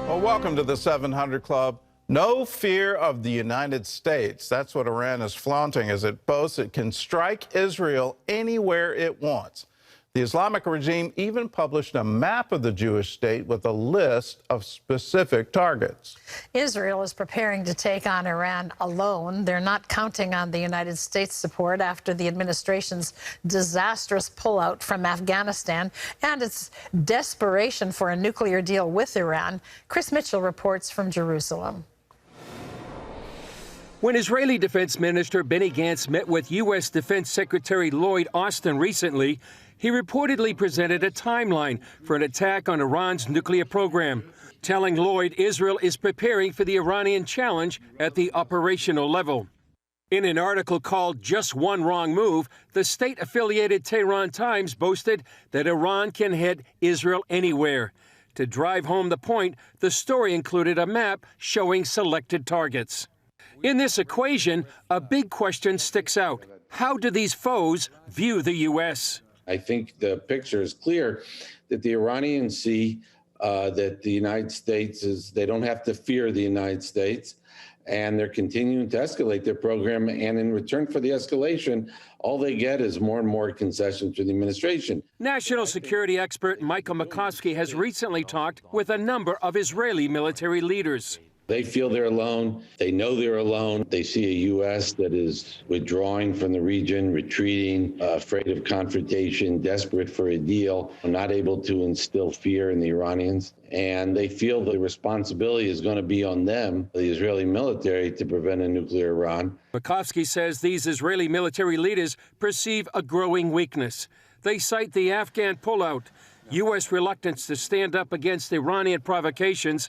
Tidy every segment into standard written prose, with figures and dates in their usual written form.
Well, welcome to the 700 Club. No fear of the United States. That's what Iran is flaunting as it boasts it can strike Israel anywhere it wants. The Islamic regime even published a map of the Jewish state with a list of specific targets. Israel is preparing to take on Iran alone. They're not counting on the United States' support after the administration's disastrous pullout from Afghanistan and its desperation for a nuclear deal with Iran. Chris Mitchell reports from Jerusalem. When Israeli Defense Minister Benny Gantz met with U.S. Defense Secretary Lloyd Austin recently, he reportedly presented a timeline for an attack on Iran's nuclear program, telling Lloyd Israel is preparing for the Iranian challenge at the operational level. In an article called Just One Wrong Move, the state-affiliated Tehran Times boasted that Iran can hit Israel anywhere. To drive home the point, the story included a map showing selected targets. In this equation, a big question sticks out. How do these foes view the U.S.? I think the picture is clear that the Iranians see that the United States they don't have to fear the United States, and they're continuing to escalate their program. And in return for the escalation, all they get is more and more concessions to the administration. National security expert Michael McCoskey has recently talked with a number of Israeli military leaders. They feel they're alone. They know they're alone. They see a U.S. that is withdrawing from the region, retreating, afraid of confrontation, desperate for a deal, not able to instill fear in the Iranians. And they feel the responsibility is going to be on them, the Israeli military, to prevent a nuclear Iran. Makovsky says these Israeli military leaders perceive a growing weakness. They cite the Afghan pullout, U.S. reluctance to stand up against Iranian provocations,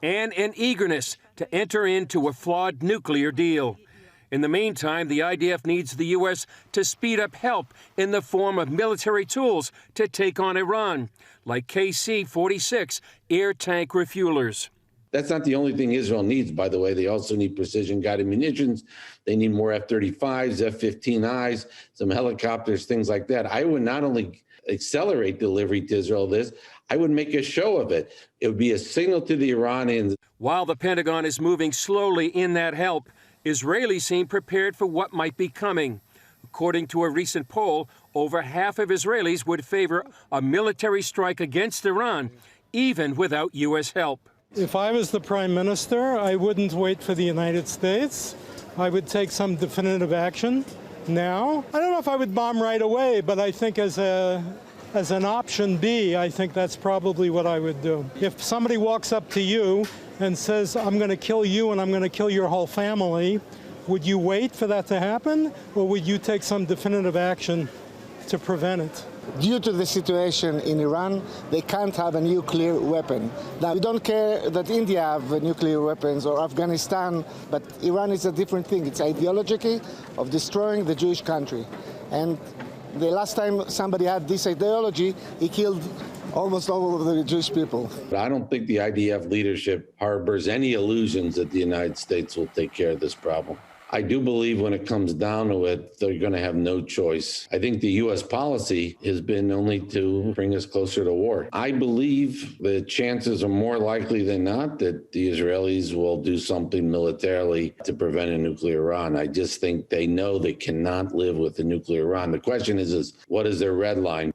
and an eagerness to enter into a flawed nuclear deal. In the meantime, the IDF needs the U.S. to speed up help in the form of military tools to take on Iran, like KC-46 air tank refuelers. That's not the only thing Israel needs, by the way. They also need precision-guided munitions. They need more F-35s, F-15Is, some helicopters, things like that. I would not only accelerate delivery to Israel of this, I would make a show of it. It would be a signal to the Iranians. While the Pentagon is moving slowly in that help, Israelis seem prepared for what might be coming. According to a recent poll, over half of Israelis would favor a military strike against Iran, even without U.S. help. If I was the Prime Minister, I wouldn't wait for the United States. I would take some definitive action now. I don't know if I would bomb right away, but I think as an option B, I think that's probably what I would do. If somebody walks up to you and says, I'm going to kill you and I'm going to kill your whole family, would you wait for that to happen, or would you take some definitive action to prevent it? Due to the situation in Iran, they can't have a nuclear weapon. Now, we don't care that India have nuclear weapons or Afghanistan, but Iran is a different thing. It's ideology of destroying the Jewish country. And the last time somebody had this ideology, he killed almost all of the Jewish people. But I don't think the IDF leadership harbors any illusions that the United States will take care of this problem. I do believe when it comes down to it, they're going to have no choice. I think the U.S. policy has been only to bring us closer to war. I believe the chances are more likely than not that the Israelis will do something militarily to prevent a nuclear Iran. I just think they know they cannot live with a nuclear Iran. The question is what is their red line?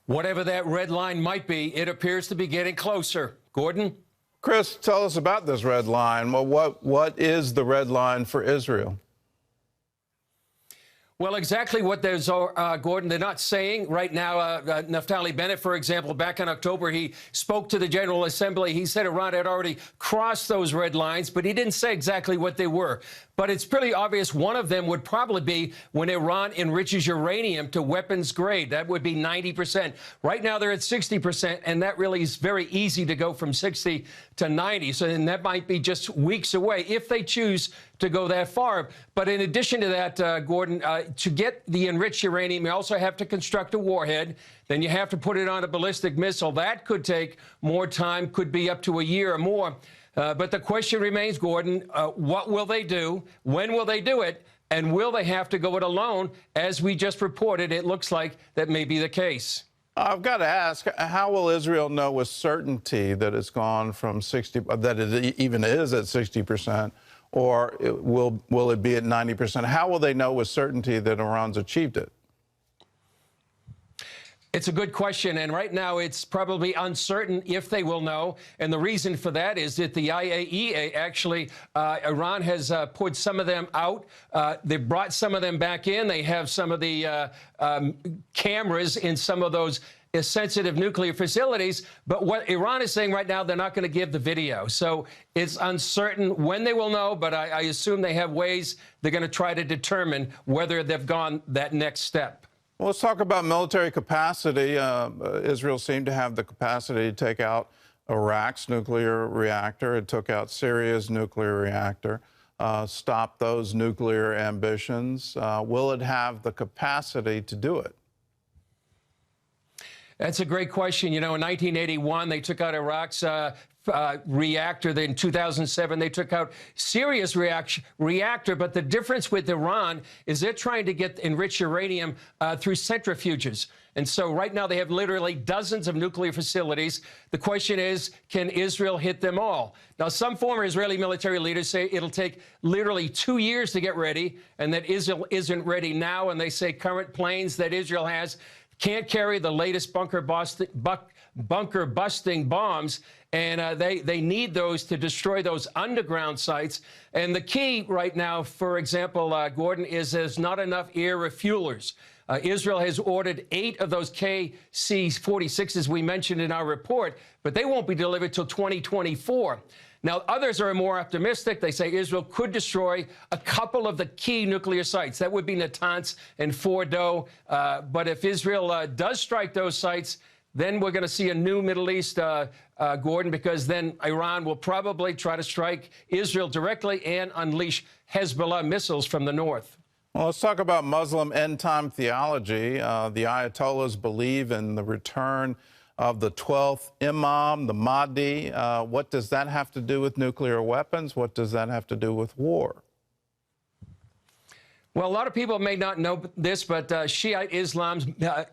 Whatever that red line might be, it appears to be getting closer. Gordon? Chris, tell us about this red line. Well, what is the red line for Israel? Well, exactly what there's, Gordon, they're not saying right now. Naftali Bennett, for example, back in October, he spoke to the General Assembly. He said Iran had already crossed those red lines, but he didn't say exactly what they were. But it's pretty obvious one of them would probably be when Iran enriches uranium to weapons grade. That would be 90%. Right now, they're at 60%, and that really is very easy to go from 60 to 90. So then that might be just weeks away if they choose to go that far. But in addition to that, Gordon, to get the enriched uranium, you also have to construct a warhead. Then you have to put it on a ballistic missile. That could take more time, could be up to a year or more. But the question remains, Gordon, what will they do? When will they do it? And will they have to go it alone? As we just reported, it looks like that may be the case. I've got to ask, how will Israel know with certainty that it's gone from 60, that it even is at 60%, or will it be at 90%? How will they know with certainty that Iran's achieved it? It's a good question, and right now it's probably uncertain if they will know. And the reason for that is that the IAEA actually, Iran has put some of them out. They brought some of them back in. They have some of the cameras in some of those sensitive nuclear facilities. But what Iran is saying right now, they're not going to give the video. So it's uncertain when they will know, but I assume they have ways they're going to try to determine whether they've gone that next step. Well, let's talk about military capacity. Israel seemed to have the capacity to take out Iraq's nuclear reactor. It took out Syria's nuclear reactor, stopped those nuclear ambitions. Will it have the capacity to do it? That's a great question. You know, in 1981, they took out Iraq's reactor. Then in 2007, they took out Syria's reactor. But the difference with Iran is they're trying to get enriched uranium through centrifuges. And so right now they have literally dozens of nuclear facilities. The question is, can Israel hit them all? Now, some former Israeli military leaders say it'll take literally 2 years to get ready, and that Israel isn't ready now. And they say current planes that Israel has can't carry the latest bunker-busting bombs, and they need those to destroy those underground sites. And the key right now, for example, Gordon, is there's not enough air refuelers. Israel has ordered 8 of those KC-46s we mentioned in our report, but they won't be delivered till 2024. Now, others are more optimistic. They say Israel could destroy a couple of the key nuclear sites. That would be Natanz and Fordo. But if Israel does strike those sites, then we're going to see a new Middle East, Gordon, because then Iran will probably try to strike Israel directly and unleash Hezbollah missiles from the north. Well, let's talk about Muslim end-time theology. The Ayatollahs believe in the return of the 12th Imam, the Mahdi. What does that have to do with nuclear weapons? What does that have to do with war? Well, a lot of people may not know this, but Shiite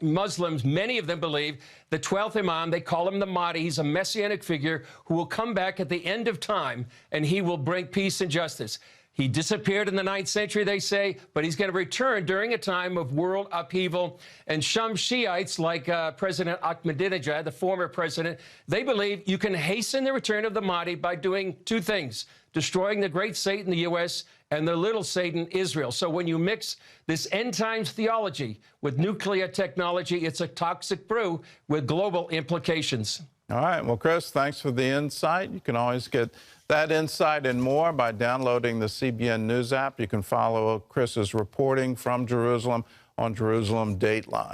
Muslims, many of them believe the 12th Imam, they call him the Mahdi. He's a messianic figure who will come back at the end of time, and he will bring peace and justice. He disappeared in the 9th century, they say, but he's going to return during a time of world upheaval. And some Shiites, like President Ahmadinejad, the former president, they believe you can hasten the return of the Mahdi by doing 2 things: destroying the great Satan, the U.S., and the little Satan, Israel. So when you mix this end times theology with nuclear technology, it's a toxic brew with global implications. All right. Well, Chris, thanks for the insight. You can always get that insight and more by downloading the CBN News app. You can follow Chris's reporting from Jerusalem on Jerusalem Dateline.